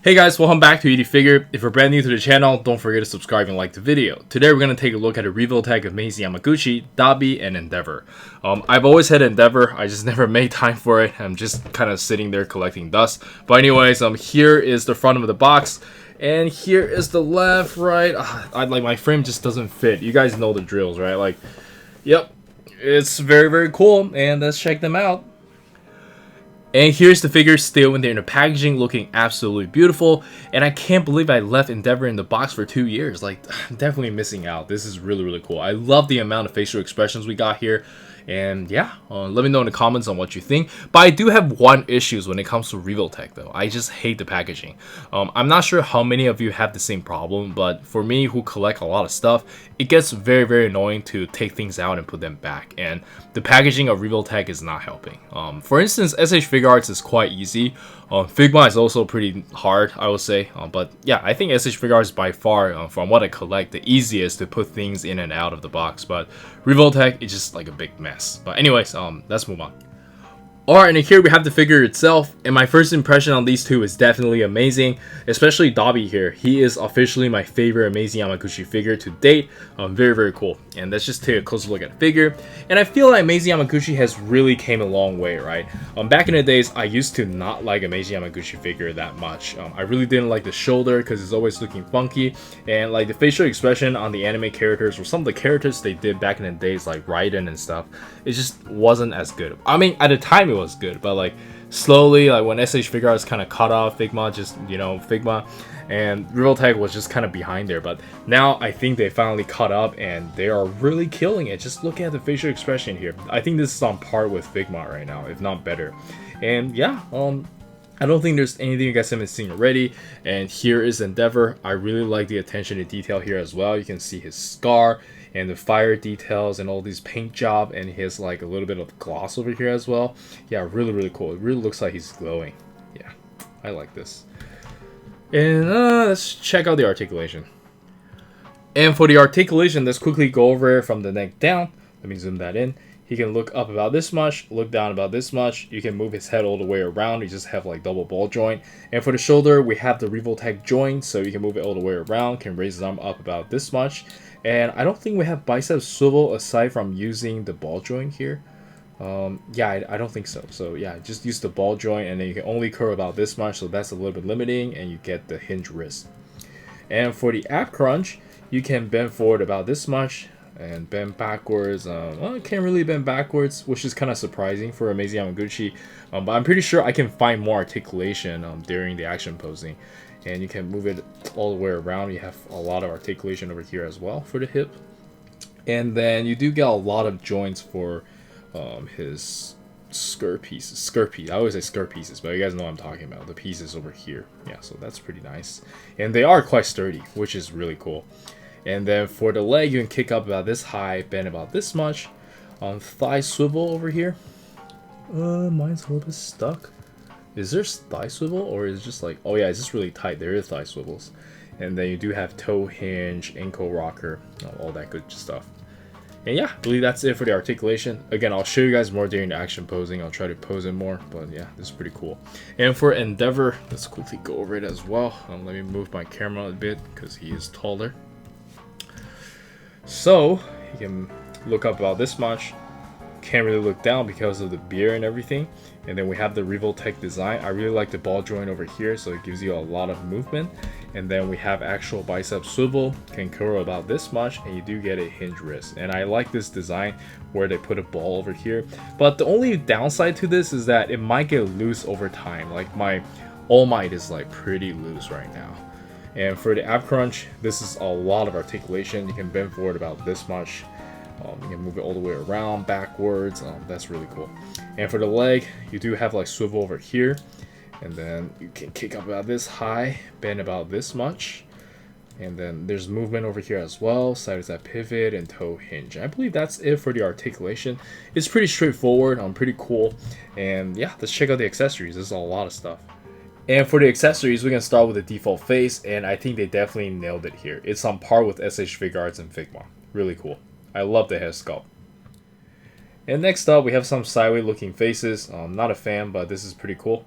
Hey guys, welcome back to ED Figure. If you're brand new to the channel, don't forget to subscribe and like the video. Today we're going to take a look at a Revoltech Amazing Yamaguchi, Dabi, and Endeavor. I've always had Endeavor, I just never made time for it. I'm just kind of sitting there collecting dust. But anyways, here is the front of the box. And here is the left, right. Like my frame just doesn't fit. You guys know the drills, right? Like, yep, it's very, very cool. And let's check them out. And here's the figure still in there in the packaging, looking absolutely beautiful. And I can't believe I left Endeavor in the box for 2 years. Like, I'm definitely missing out. This is really, really cool. I love the amount of facial expressions we got here. And yeah, let me know in the comments on what you think. But I do have one issue when it comes to Revoltech though. I just hate the packaging. I'm not sure how many of you have the same problem, but for me who collect a lot of stuff, it gets very, very annoying to take things out and put them back. And the packaging of Revoltech is not helping. For instance, SH Figuarts is quite easy. Figma is also pretty hard, I would say. But yeah, I think SH Figuarts is by far, from what I collect, the easiest to put things in and out of the box. But Revoltech is just like a big mess. But anyways, let's move on. Alright, and here we have the figure itself, and my first impression on these two is definitely amazing, especially Dabi here. He is officially my favorite Amazing Yamaguchi figure to date. Very, very cool. And let's just take a closer look at the figure. And I feel like Amazing Yamaguchi has really came a long way, right? Back in the days, I used to not like Amazing Yamaguchi figure that much. I really didn't like the shoulder because it's always looking funky, and like the facial expression on the anime characters or some of the characters they did back in the days, like Raiden and stuff, it just wasn't as good. I mean, at the time it was good, but like slowly, like when SH Figuarts kind of cut off Figma, just Figma, and Revoltech was just kind of behind there. But now I think they finally caught up and they are really killing it. Just look at the facial expression here. I think this is on par with Figma right now, if not better. And yeah, I don't think there's anything you guys haven't seen already. And here is Endeavor. I really like the attention to detail here as well. You can see his scar and the fire details and all these paint job, and he has like a little bit of gloss over here as well. Yeah, really, really cool. It really looks like he's glowing. Yeah, I like this. And let's check out the articulation. And for the articulation, let's quickly go over it from the neck down. Let me zoom that in. He can look up about this much, look down about this much. You can move his head all the way around. You just have like double ball joint. And for the shoulder, we have the Revoltech joint, so you can move it all the way around. Can raise his arm up about this much. And I don't think we have bicep swivel aside from using the ball joint here. Yeah, I don't think so. So yeah, just use the ball joint, and then you can only curl about this much, so that's a little bit limiting, and you get the hinge wrist. And for the ab crunch, you can bend forward about this much and bend backwards. Well, can't really bend backwards, which is kind of surprising for Amazing Yamaguchi. But I'm pretty sure I can find more articulation during the action posing. And you can move it all the way around. You have a lot of articulation over here as well for the hip. And then you do get a lot of joints for his skirt pieces. I always say skirt pieces, but you guys know what I'm talking about. The pieces over here. Yeah, so that's pretty nice. And they are quite sturdy, which is really cool. And then for the leg, you can kick up about this high, bend about this much. Thigh swivel over here. Mine's a little bit stuck. Is there thigh swivel, or is it just like, oh yeah, it's just really tight. There is thigh swivels. And then you do have toe hinge, ankle rocker, all that good stuff. And yeah, I believe that's it for the articulation. Again, I'll show you guys more during the action posing. I'll try to pose it more, but yeah, this is pretty cool. And for Endeavor, let's quickly go over it as well. Let me move my camera a bit because he is taller. So you can look up about this much. Can't really look down because of the beard and everything. And then we have the Revoltech design. I really like the ball joint over here, so it gives you a lot of movement. And then we have actual bicep swivel, can curl about this much, and you do get a hinge wrist. And I like this design where they put a ball over here. But the only downside to this is that it might get loose over time. Like my All Might is like pretty loose right now. And for the ab crunch, this is a lot of articulation. You can bend forward about this much. You can move it all the way around, backwards. That's really cool. And for the leg, you do have like swivel over here. And then you can kick up about this high, bend about this much. And then there's movement over here as well. Side side pivot and toe hinge. I believe that's it for the articulation. It's pretty straightforward. Pretty cool. And yeah, let's check out the accessories. There's a lot of stuff. And for the accessories, we can start with the default face, and I think they definitely nailed it here. It's on par with SH Figuarts and Figma. Really cool. I love the hair sculpt. And next up, we have some sideways looking faces. Not a fan, but this is pretty cool.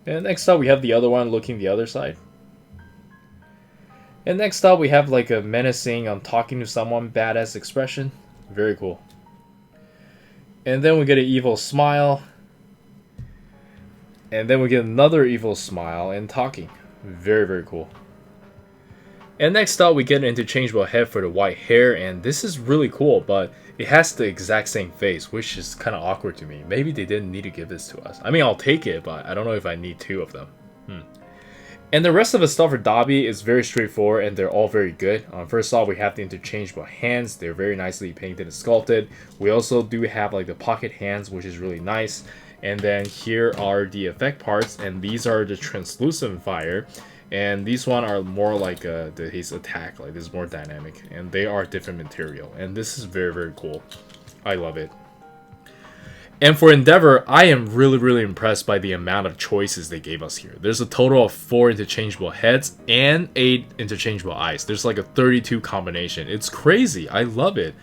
And next up, we have the other one looking the other side. And next up, we have like a menacing, talking to someone, badass expression. Very cool. And then we get an evil smile. And then we get another evil smile and talking. Very, very cool. And next up, we get an interchangeable head for the white hair. And this is really cool, but it has the exact same face, which is kind of awkward to me. Maybe they didn't need to give this to us. I mean, I'll take it, but I don't know if I need two of them. And the rest of the stuff for dabi is very straightforward, and they're all very good. First off, we have the interchangeable hands. They're very nicely painted and sculpted. We also do have like the pocket hands, which is really nice. And then here are the effect parts, and these are the translucent fire. And these one are more like his attack, like this is more dynamic, and they are different material. And this is very, very cool. I love it. And for Endeavor, I am really, really impressed by the amount of choices they gave us here. There's a total of 4 interchangeable heads and 8 interchangeable eyes. There's like a 32 combination. It's crazy. I love it.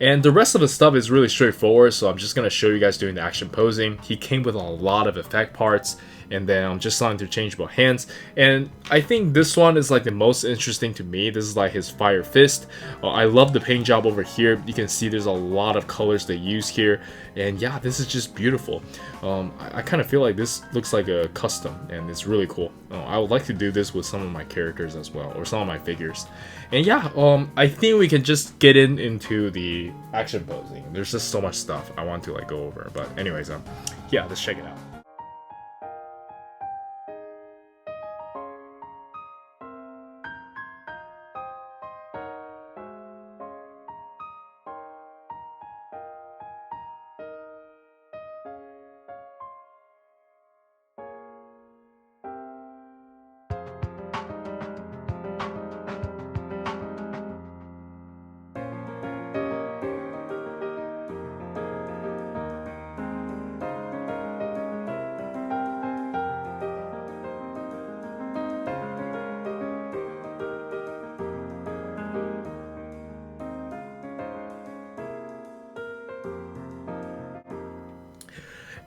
And the rest of the stuff is really straightforward, so I'm just going to show you guys doing the action posing. He came with a lot of effect parts, and then just some interchangeable hands. And I think this one is like the most interesting to me. This is like his fire fist. I love the paint job over here. You can see there's a lot of colors they use here, and yeah, this is just beautiful. I kind of feel like this looks like a custom, and it's really cool. I would like to do this with some of my characters as well, or some of my figures. And yeah, I think we can just get into the action posing. There's just so much stuff I want to like go over, but anyways, yeah, let's check it out.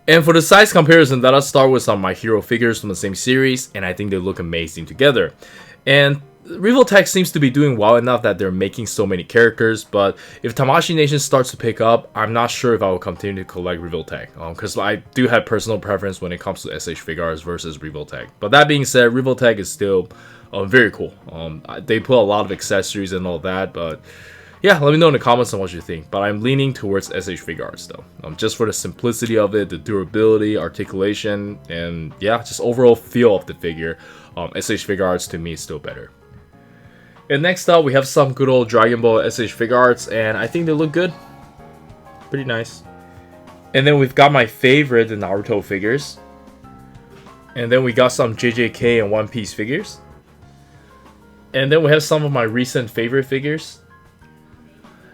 And for the size comparison, let us start with some of my hero figures from the same series, and I think they look amazing together. And Revoltech seems to be doing well enough that they're making so many characters, but if Tamashii Nation starts to pick up, I'm not sure if I will continue to collect Revoltech, because I do have personal preference when it comes to SH Figuarts versus Revoltech. But that being said, Revoltech is still very cool. They put a lot of accessories and all that, but yeah, let me know in the comments on what you think, but I'm leaning towards SH Figuarts though. Just for the simplicity of it, the durability, articulation, and yeah, just overall feel of the figure. SH Figuarts to me is still better. And next up, we have some good old Dragon Ball SH Figuarts, and I think they look good. Pretty nice. And then we've got my favorite, the Naruto figures. And then we got some JJK and One Piece figures. And then we have some of my recent favorite figures.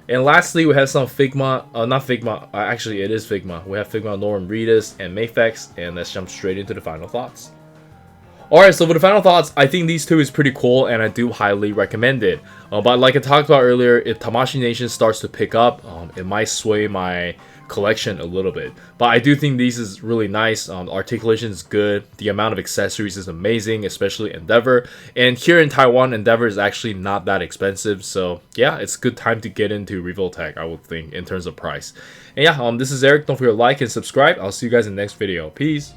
And lastly, we have some Figma, not Figma, actually it is Figma. We have Figma Norm Reedus and Mayfex, and let's jump straight into the final thoughts. Alright, so for the final thoughts, I think these two is pretty cool, and I do highly recommend it. But like I talked about earlier, if Tamashii Nation starts to pick up, it might sway my collection a little bit. But I do think these is really nice. Articulation is good. The amount of accessories is amazing, especially Endeavor. And here in Taiwan, Endeavor is actually not that expensive. So yeah, it's a good time to get into Revoltech, I would think, in terms of price. And yeah, this is Eric. Don't forget to like and subscribe. I'll see you guys in the next video. Peace.